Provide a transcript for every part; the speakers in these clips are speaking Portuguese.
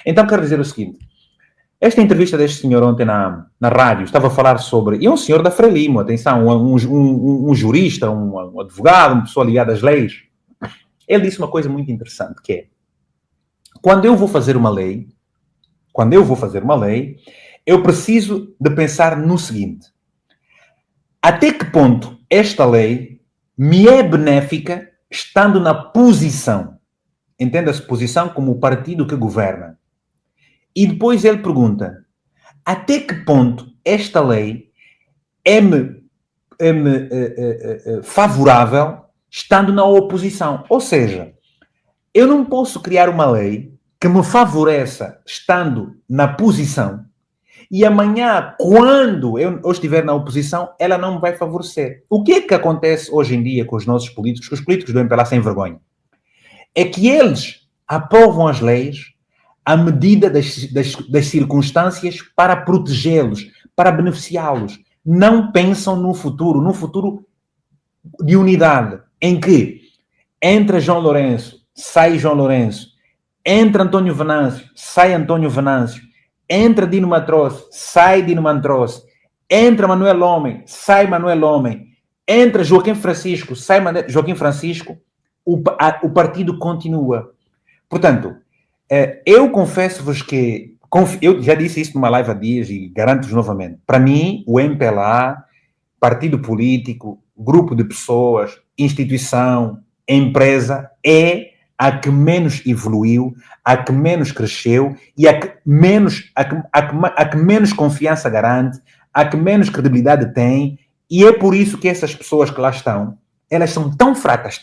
Então, quero dizer o seguinte. Esta entrevista deste senhor ontem na rádio estava a falar sobre... E é um senhor da Frelimo, atenção, um jurista, um advogado, uma pessoa ligada às leis. Ele disse uma coisa muito interessante, que é... Quando eu vou fazer uma lei, eu preciso de pensar no seguinte. Até que ponto esta lei me é benéfica estando na posição? Entenda-se posição como o partido que governa. E depois ele pergunta, até que ponto esta lei é-me favorável estando na oposição? Ou seja, eu não posso criar uma lei que me favoreça estando na posição e amanhã, quando eu estiver na oposição, ela não me vai favorecer. O que é que acontece hoje em dia com os nossos políticos, que os políticos do MPLA sem vergonha? É que eles aprovam as leis à medida das circunstâncias para protegê-los, para beneficiá-los. Não pensam no futuro de unidade, em que entra João Lourenço, sai João Lourenço, entra António Venâncio, sai António Venâncio, entra Dino Matroce, sai Dino Matroce, entra Manuel Homem, sai Manuel Homem, entra Joaquim Francisco, sai Joaquim Francisco, o partido continua. Portanto, eu confesso-vos que, eu já disse isso numa live há dias e garanto-vos novamente, para mim, o MPLA, partido político, grupo de pessoas, instituição, empresa, é a que menos evoluiu, a que menos cresceu e a que menos confiança garante, a que menos credibilidade tem, e é por isso que essas pessoas que lá estão, elas são tão fracas,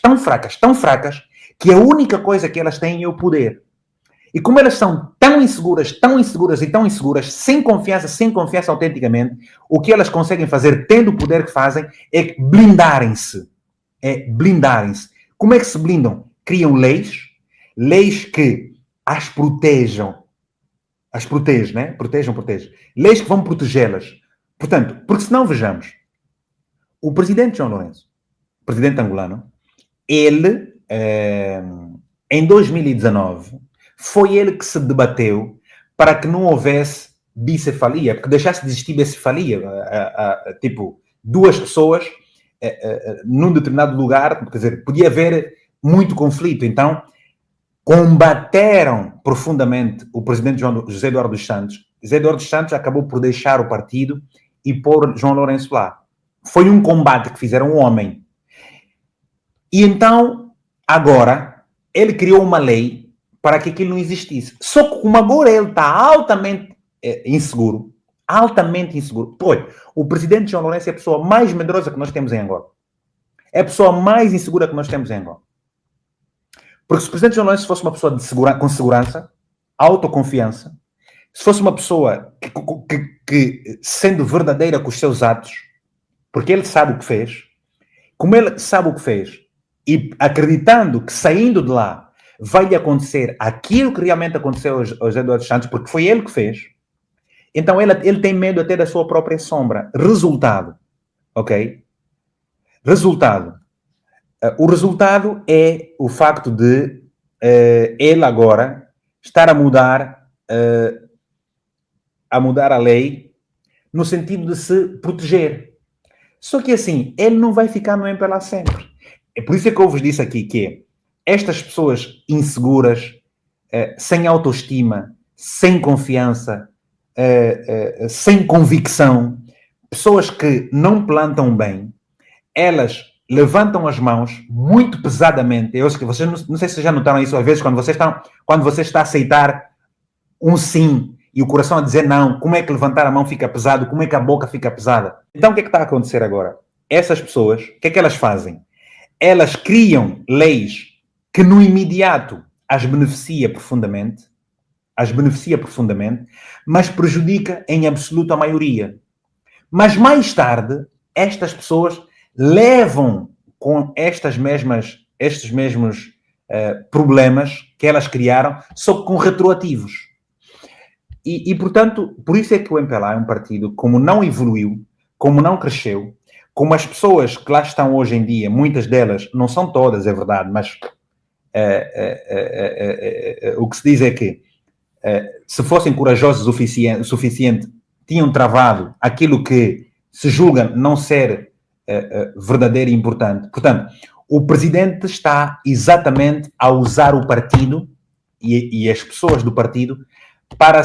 que a única coisa que elas têm é o poder. E como elas são tão inseguras, sem confiança autenticamente, o que elas conseguem fazer, tendo o poder que fazem, é blindarem-se. Como é que se blindam? Criam leis que as protejam. As protegem, né? Protejam. Leis que vão protegê-las. Portanto, porque senão, vejamos, o presidente João Lourenço, presidente angolano, ele, em 2019, foi ele que se debateu para que não houvesse bicefalia, porque deixasse de existir bicefalia. Tipo, duas pessoas num determinado lugar, quer dizer, podia haver muito conflito. Então, combateram profundamente o presidente José Eduardo dos Santos. José Eduardo dos Santos acabou por deixar o partido e pôr João Lourenço lá. Foi um combate que fizeram um homem. E então, agora, ele criou uma lei para que aquilo não existisse. Só que como agora ele está altamente inseguro, Pois, o presidente João Lourenço é a pessoa mais medrosa que nós temos em Angola. É a pessoa mais insegura que nós temos em Angola. Porque se o presidente João Lourenço fosse uma pessoa com segurança, autoconfiança, se fosse uma pessoa que sendo verdadeira com os seus atos, porque ele sabe o que fez, como ele sabe o que fez, e acreditando que saindo de lá vai lhe acontecer aquilo que realmente aconteceu ao José Eduardo Santos, porque foi ele que fez, então ele tem medo até da sua própria sombra. Resultado, ok? O resultado é o facto de ele agora estar a mudar a lei no sentido de se proteger. Só que assim, ele não vai ficar no MPLA sempre. É por isso que eu vos disse aqui que estas pessoas inseguras, sem autoestima, sem confiança, sem convicção, pessoas que não plantam bem, elas levantam as mãos muito pesadamente. Eu acho que vocês, não sei se vocês já notaram isso, às vezes quando você está a aceitar um sim e o coração a dizer não, como é que levantar a mão fica pesado, como é que a boca fica pesada? Então o que é que está a acontecer agora? Essas pessoas, o que é que elas fazem? Elas criam leis que no imediato as beneficia profundamente, mas prejudica em absoluta maioria. Mas mais tarde, estas pessoas levam com estes mesmos problemas que elas criaram, só com retroativos. E, portanto, por isso é que o MPLA é um partido, como não evoluiu, como não cresceu, como as pessoas que lá estão hoje em dia, muitas delas, não são todas, é verdade, mas o que se diz é que se fossem corajosos o suficiente, tinham travado aquilo que se julga não ser verdadeiro e importante. Portanto, o presidente está exatamente a usar o partido e as pessoas do partido para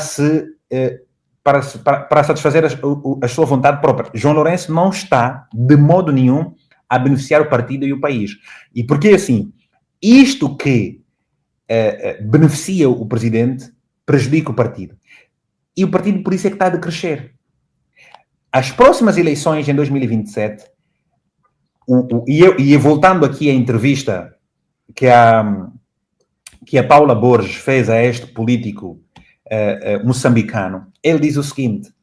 satisfazer a sua vontade própria. João Lourenço não está, de modo nenhum, a beneficiar o partido e o país. E porque, assim, isto que beneficia o presidente prejudica o partido. E o partido, por isso, é que está a decrescer. As próximas eleições, em 2027, e voltando aqui à entrevista que a Paula Borges fez a este político moçambicano, ele diz o seguinte: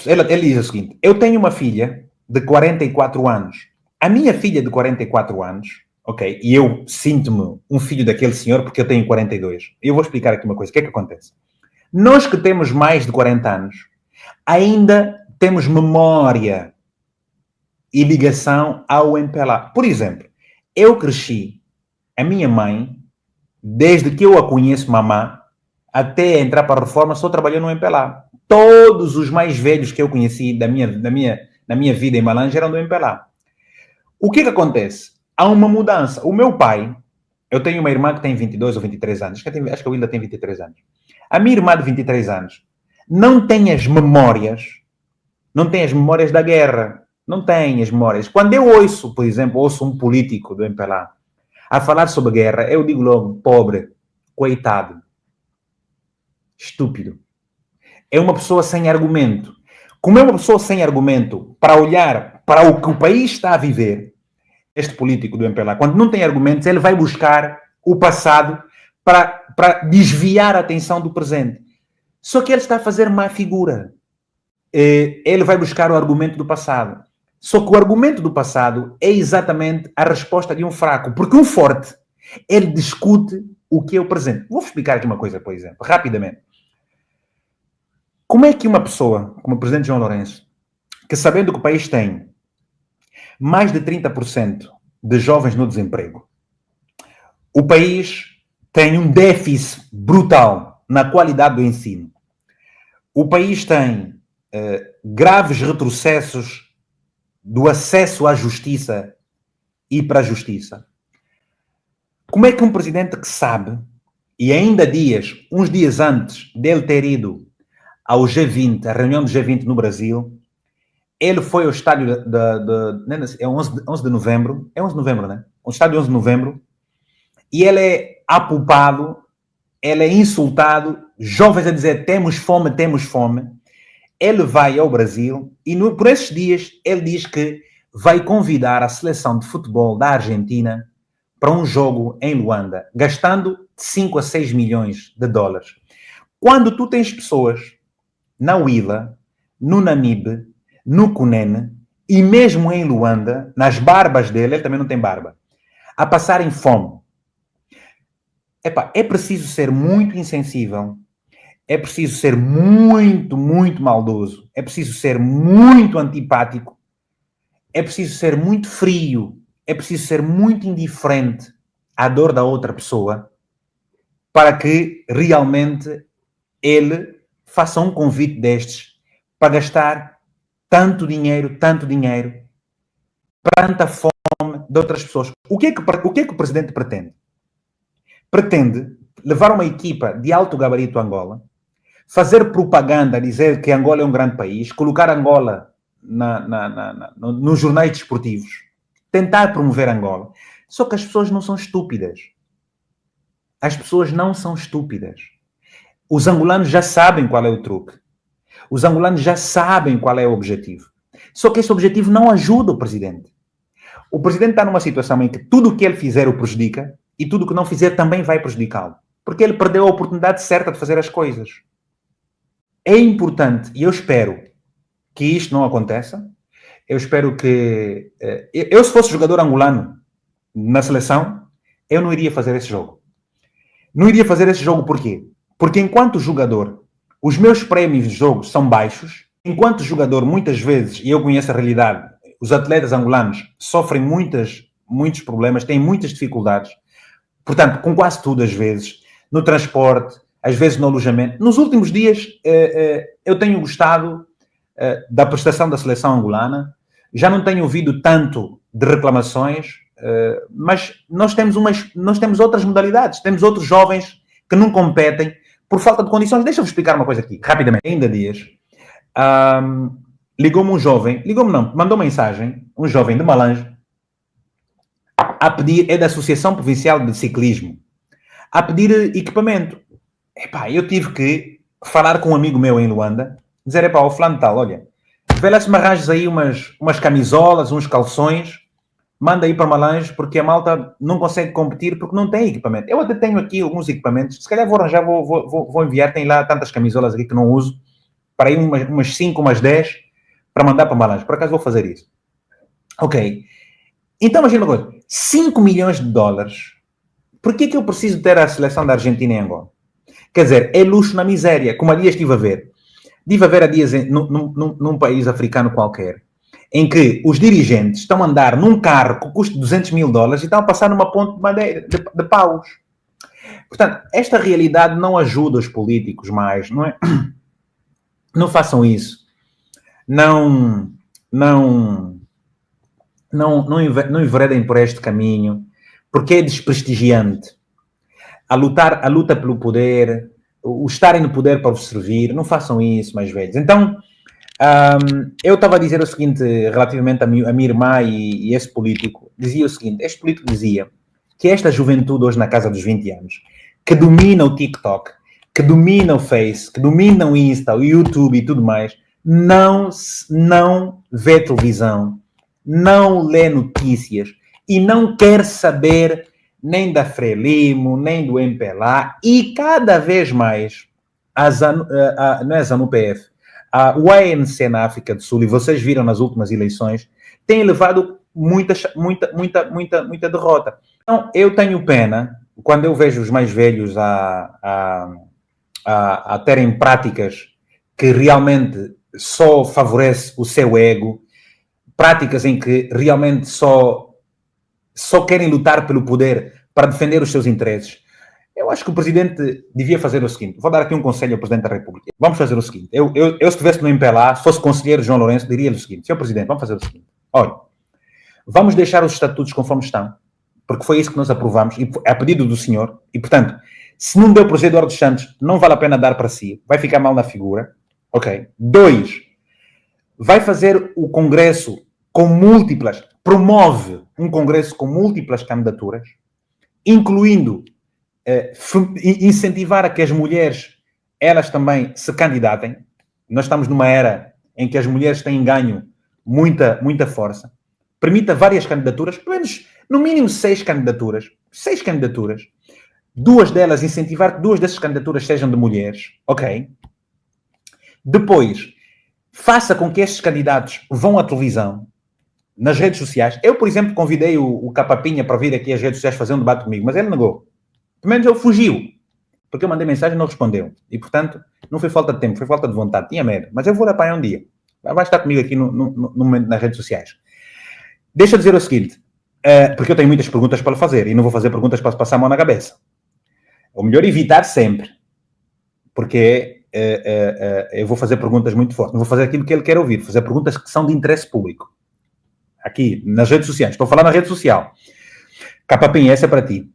ele diz o seguinte: eu tenho uma filha de 44 anos. A minha filha de 44 anos, ok, e eu sinto-me um filho daquele senhor porque eu tenho 42. Eu vou explicar aqui uma coisa. O que é que acontece? Nós que temos mais de 40 anos, ainda temos memória e ligação ao MPLA. Por exemplo, eu cresci, a minha mãe, desde que eu a conheço, mamã, até entrar para a reforma, só trabalhou no MPLA. Todos os mais velhos que eu conheci na minha vida em Malange eram do MPLA. O que acontece? Há uma mudança. O meu pai, eu tenho uma irmã que tem 22 ou 23 anos, acho que a Wilda tem 23 anos. A minha irmã de 23 anos não tem as memórias da guerra. Não tem as memórias. Quando eu ouço, por exemplo, um político do MPLA a falar sobre guerra, eu digo logo, pobre, coitado, estúpido. É uma pessoa sem argumento. Como é uma pessoa sem argumento para olhar para o que o país está a viver, este político do MPLA, quando não tem argumentos, ele vai buscar o passado para desviar a atenção do presente. Só que ele está a fazer má figura. Ele vai buscar o argumento do passado. Só que o argumento do passado é exatamente a resposta de um fraco. Porque um forte, ele discute o que é o presente. Vou explicar aqui uma coisa, por exemplo, rapidamente. Como é que uma pessoa, como o presidente João Lourenço, que sabendo que o país tem mais de 30% de jovens no desemprego, o país tem um déficit brutal na qualidade do ensino, o país tem graves retrocessos do acesso à justiça e para a justiça. Como é que um presidente que sabe, e ainda uns dias antes dele ter ido ao G20, a reunião do G20 no Brasil, ele foi ao estádio é 11 de novembro, é 11 de novembro, né? O estádio 11 de novembro, e ele é apupado, ele é insultado, jovens a dizer temos fome, temos fome. Ele vai ao Brasil e por esses dias ele diz que vai convidar a seleção de futebol da Argentina para um jogo em Luanda, gastando 5 a 6 milhões de dólares. Quando tu tens pessoas na Huila, no Namibe, no Cunene e mesmo em Luanda, nas barbas dele, ele também não tem barba, a passarem fome. É preciso ser muito insensível, é preciso ser muito, muito maldoso, é preciso ser muito antipático, é preciso ser muito frio, é preciso ser muito indiferente à dor da outra pessoa para que realmente ele faça um convite destes para gastar tanto dinheiro, tanta fome de outras pessoas. O que é que o presidente pretende? Pretende levar uma equipa de alto gabarito a Angola, fazer propaganda, dizer que Angola é um grande país, colocar Angola nos jornais desportivos, tentar promover Angola. Só que as pessoas não são estúpidas. As pessoas não são estúpidas. Os angolanos já sabem qual é o truque. Os angolanos já sabem qual é o objetivo. Só que esse objetivo não ajuda o presidente. O presidente está numa situação em que tudo o que ele fizer o prejudica e tudo o que não fizer também vai prejudicá-lo. Porque ele perdeu a oportunidade certa de fazer as coisas. É importante, e eu espero que isto não aconteça. Eu espero que... Eu, se fosse jogador angolano na seleção, eu não iria fazer esse jogo. Não iria fazer esse jogo por quê? Porque enquanto jogador, os meus prémios de jogo são baixos. Enquanto jogador, muitas vezes, e eu conheço a realidade, os atletas angolanos sofrem muitos problemas, têm muitas dificuldades. Portanto, com quase tudo, às vezes, no transporte, às vezes no alojamento. Nos últimos dias, eu tenho gostado da prestação da seleção angolana. Já não tenho ouvido tanto de reclamações, mas nós temos outras modalidades. Temos outros jovens que não competem por falta de condições. Deixa-me explicar uma coisa aqui, rapidamente. Ainda dias, ligou-me um jovem, mandou mensagem, um jovem de Malange, a pedir, é da Associação Provincial de Ciclismo, a pedir equipamento. Epá, eu tive que falar com um amigo meu em Luanda, dizer, epá, o fulano tal, olha, vê lá se me arranjas aí umas camisolas, uns calções, manda aí para Malange, porque a malta não consegue competir porque não tem equipamento. Eu até tenho aqui alguns equipamentos, se calhar vou arranjar, vou enviar, tem lá tantas camisolas aqui que não uso, para aí umas 5, umas 10, para mandar para Malange. Por acaso vou fazer isso. Ok. Então imagina uma coisa, 5 milhões de dólares, por que eu preciso ter a seleção da Argentina em Angola? Quer dizer, é luxo na miséria, como há dias estive a ver. Estive a ver há dias num país africano qualquer, em que os dirigentes estão a andar num carro que custa 200 mil dólares e estão a passar numa ponte de madeira, de paus. Portanto, esta realidade não ajuda os políticos mais, não é? Não façam isso. Não enveredem por este caminho, porque é desprestigiante. A luta pelo poder, o estarem no poder para vos servir, não façam isso, mais velhos. Então, eu estava a dizer o seguinte, relativamente a minha irmã e esse político, dizia o seguinte, este político dizia que esta juventude hoje na casa dos 20 anos, que domina o TikTok, que domina o Face, que domina o Insta, o YouTube e tudo mais, não vê televisão, não lê notícias e não quer saber nem da Frelimo, nem do MPLA, e cada vez mais, não é a ZANU-PF, o ANC na África do Sul, e vocês viram nas últimas eleições, tem levado muita derrota. Então, eu tenho pena, quando eu vejo os mais velhos a terem práticas que realmente só favorece o seu ego, práticas em que realmente só querem lutar pelo poder para defender os seus interesses. Eu acho que o Presidente devia fazer o seguinte, vou dar aqui um conselho ao Presidente da República. Vamos fazer o seguinte, eu se estivesse no MPLA, se fosse conselheiro João Lourenço, diria-lhe o seguinte, Sr. Presidente, vamos fazer o seguinte, olha, vamos deixar os estatutos conforme estão, porque foi isso que nós aprovamos, e a pedido do senhor, e portanto, se não deu para o José Eduardo Santos, não vale a pena dar para si, vai ficar mal na figura, ok? 2, vai fazer o Congresso com múltiplas, promove um Congresso com múltiplas candidaturas, incluindo incentivar a que as mulheres, elas também se candidatem. Nós estamos numa era em que as mulheres têm ganho muita força. Permita várias candidaturas, pelo menos, no mínimo 6 candidaturas. 6 candidaturas. 2 delas, incentivar que 2 dessas candidaturas sejam de mulheres. Ok? Depois, faça com que estes candidatos vão à televisão, nas redes sociais. Eu, por exemplo, convidei o Capapinha para vir aqui às redes sociais fazer um debate comigo, mas ele negou. Pelo menos ele fugiu. Porque eu mandei mensagem e não respondeu. E, portanto, não foi falta de tempo, foi falta de vontade. Tinha medo. Mas eu vou lá para um dia. Vai estar comigo aqui no momento nas redes sociais. Deixa eu dizer o seguinte, porque eu tenho muitas perguntas para lhe fazer e não vou fazer perguntas para passar a mão na cabeça. O melhor é evitar sempre. Porque eu vou fazer perguntas muito fortes. Não vou fazer aquilo que ele quer ouvir. Vou fazer perguntas que são de interesse público. Aqui, nas redes sociais. Estou a falar na rede social. Capapinha, essa é para ti.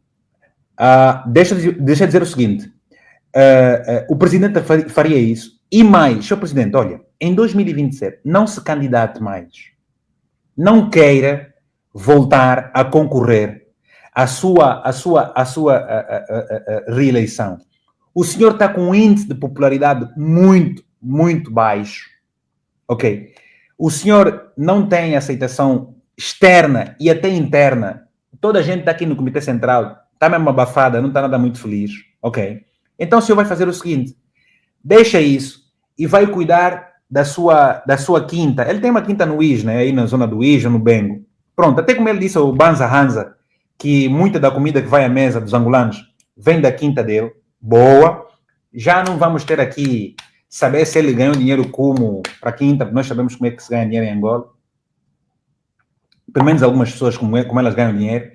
Deixa eu dizer o seguinte. O Presidente faria isso. E mais, Sr. Presidente, olha, em 2027, não se candidate mais. Não queira voltar a concorrer à sua reeleição. O senhor está com um índice de popularidade muito baixo. Ok? O senhor não tem aceitação externa e até interna. Toda a gente está aqui no Comitê Central, está mesmo abafada, não está nada muito feliz. Ok? Então o senhor vai fazer o seguinte, deixa isso e vai cuidar da sua quinta. Ele tem uma quinta no Ija, né? Aí na zona do Ija, no Bengo. Pronto, até como ele disse ao Banza Hanza, que muita da comida que vai à mesa dos angolanos vem da quinta dele. Boa. Já não vamos ter aqui saber se ele ganhou dinheiro como para a quinta, porque nós sabemos como é que se ganha dinheiro em Angola. Pelo menos algumas pessoas, como elas ganham dinheiro.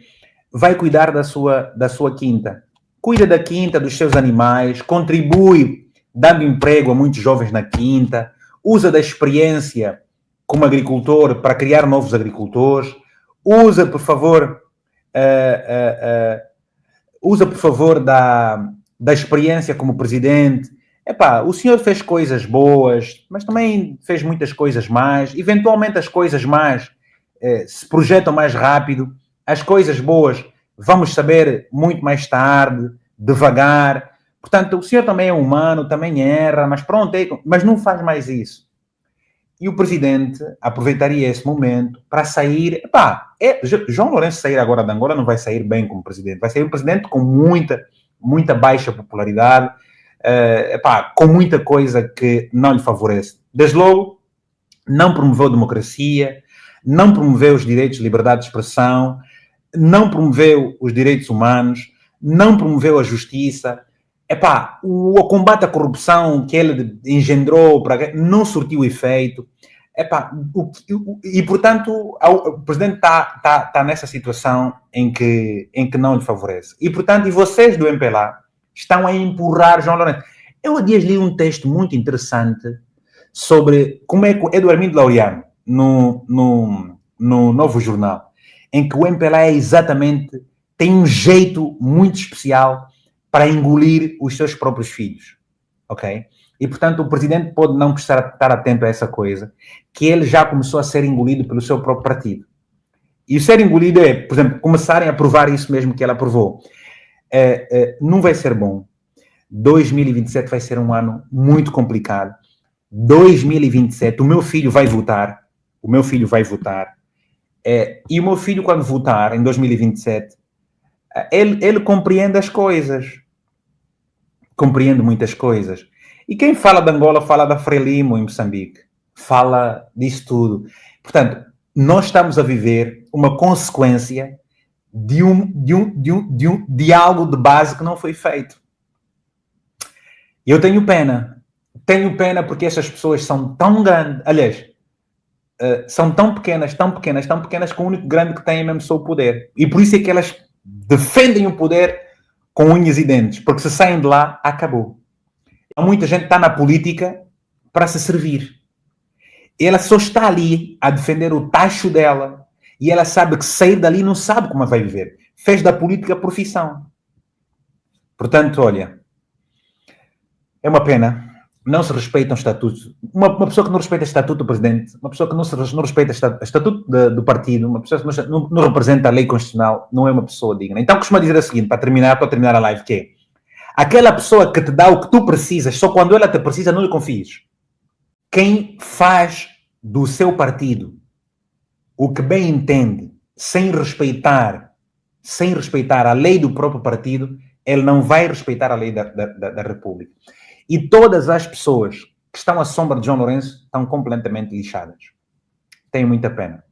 Vai cuidar da sua quinta. cuida da quinta, dos seus animais, contribui dando emprego a muitos jovens na quinta, usa da experiência como agricultor para criar novos agricultores, usa, por favor, da experiência como presidente. Epá, o senhor fez coisas boas, mas também fez muitas coisas más. Eventualmente as coisas más se projetam mais rápido. As coisas boas vamos saber muito mais tarde, devagar. Portanto, o senhor também é humano, também erra, mas pronto, mas não faz mais isso. E o presidente aproveitaria esse momento para sair. Epá, João Lourenço sair agora de Angola não vai sair bem como presidente. Vai sair um presidente com muita baixa popularidade, com muita coisa que não lhe favorece. Desde logo, não promoveu democracia, não promoveu os direitos de liberdade de expressão, não promoveu os direitos humanos, não promoveu a justiça. O combate à corrupção que ele engendrou não surtiu efeito. E, portanto, o presidente está nessa situação em que não lhe favorece. E, portanto, vocês do MPLA estão a empurrar João Lourenço. Eu há dias li um texto muito interessante sobre como é que o Eduardo Armindo Laureano, no Novo Jornal, em que o MPLA tem um jeito muito especial para engolir os seus próprios filhos, ok? E, portanto, o presidente pode não precisar estar atento a essa coisa, que ele já começou a ser engolido pelo seu próprio partido. E o ser engolido é, por exemplo, começarem a provar isso mesmo que ele aprovou. Não vai ser bom. 2027 vai ser um ano muito complicado. 2027, o meu filho vai votar. E o meu filho, quando votar, em 2027, ele compreende as coisas. Compreende muitas coisas. E quem fala de Angola fala da Frelimo em Moçambique. Fala disso tudo. Portanto, nós estamos a viver uma consequência de algo de base que não foi feito. Eu tenho pena. Tenho pena porque essas pessoas são tão grandes. Aliás, são tão pequenas que o único grande que têm mesmo só o poder. E por isso é que elas defendem o poder com unhas e dentes. Porque se saem de lá, acabou. Muita gente está na política para se servir. Ela só está ali a defender o tacho dela e ela sabe que sair dali não sabe como vai viver. Fez da política profissão. Portanto, olha, é uma pena. Não se respeitam estatutos. Uma pessoa que não respeita o estatuto do presidente, uma pessoa que não respeita o estatuto do partido, uma pessoa que não representa a lei constitucional, não é uma pessoa digna. Então, costumo dizer o seguinte, para terminar a live, que é: aquela pessoa que te dá o que tu precisas, só quando ela te precisa, não lhe confies. Quem faz do seu partido o que bem entende, sem respeitar a lei do próprio partido, ele não vai respeitar a lei da República. E todas as pessoas que estão à sombra de João Lourenço estão completamente lixadas. Tenho muita pena.